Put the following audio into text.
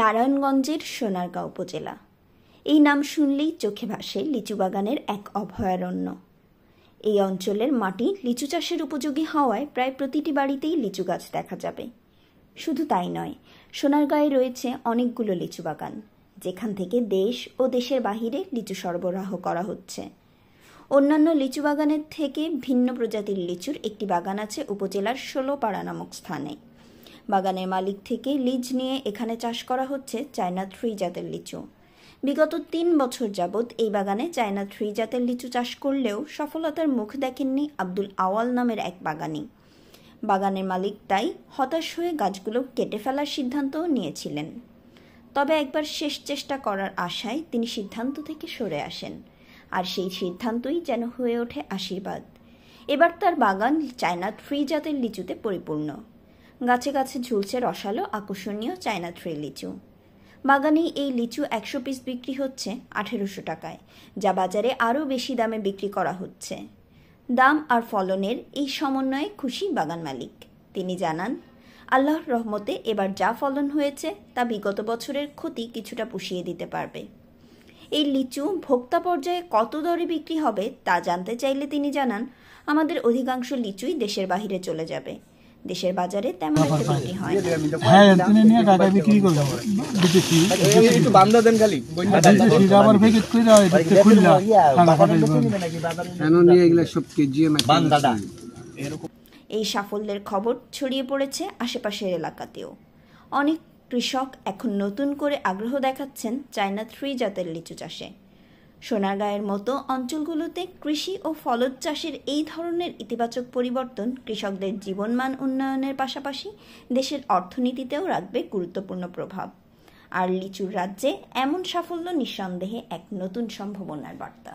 নারায়ণগঞ্জের সোনারগাঁও উপজেলা। এই নাম শুনলেই চোখে ভাসে লিচু বাগানের এক অভয়ারণ্য। এই অঞ্চলের মাটি লিচু চাষের উপযোগী হওয়ায় প্রায় প্রতিটি বাড়িতেই লিচু গাছ দেখা যাবে। শুধু তাই নয়, সোনারগাঁয়ে রয়েছে অনেকগুলো লিচু বাগান, যেখান থেকে দেশ ও দেশের বাহিরে লিচু সরবরাহ করা হচ্ছে। অন্যান্য লিচু বাগানের থেকে ভিন্ন প্রজাতির লিচুর একটি বাগান আছে উপজেলার ১৬পাড়া নামক স্থানে। বাগানের মালিক থেকে লিজ নিয়ে এখানে চাষ করা হচ্ছে চায়না 3 জাতের লিচু। বিগত ৩ বছর যাবৎ এই বাগানে চায়না 3 জাতের লিচু চাষ করলেও সফলতার মুখ দেখেননি আব্দুল আওয়াল নামের এক বাগানি। বাগানের মালিক তাই হতাশ হয়ে গাছগুলো কেটে ফেলার সিদ্ধান্তও নিয়েছিলেন। তবে একবার শেষ চেষ্টা করার আশায় তিনি সিদ্ধান্ত থেকে সরে আসেন, আর সেই সিদ্ধান্তই যেন হয়ে ওঠে আশীর্বাদ। এবার তার বাগান চায়না 3 জাতের লিচুতে পরিপূর্ণ। গাছে গাছে ঝুলছে রসালো আকর্ষণীয় চায়না 3 লিচু। বাগানে এই লিচু ১০০ পিস বিক্রি হচ্ছে ১৮০০ টাকায়, যা বাজারে আরও বেশি দামে বিক্রি করা হচ্ছে। দাম আর ফলনের এই সমন্বয়ে খুশি বাগান মালিক। তিনি জানান, আল্লাহর রহমতে এবার যা ফলন হয়েছে তা বিগত বছরের ক্ষতি কিছুটা পুষিয়ে দিতে পারবে। এই লিচু ভোক্তা পর্যায়ে কত দরে বিক্রি হবে তা জানতে চাইলে তিনি জানান, আমাদের অধিকাংশ লিচুই দেশের বাহিরে চলে যাবে। দেশের বাজারে তেমন একটা বিক্রি হয় না। এই সাফল্যের খবর ছড়িয়ে পড়েছে আশেপাশের এলাকাতেও। অনেক কৃষক এখন নতুন করে আগ্রহ দেখাচ্ছেন চায়না 3 জাতের লিচু চাষে। সোনারগাঁয়ের মতো অঞ্চলগুলোতে কৃষি ও ফলদ চাষের এই ধরনের ইতিবাচক পরিবর্তন কৃষকদের জীবনমান উন্নয়নের পাশাপাশি দেশের অর্থনীতিতেও রাখবে গুরুত্বপূর্ণ প্রভাব। আর লিচুর রাজ্যে এমন সাফল্য নিঃসন্দেহে এক নতুন সম্ভাবনার বার্তা।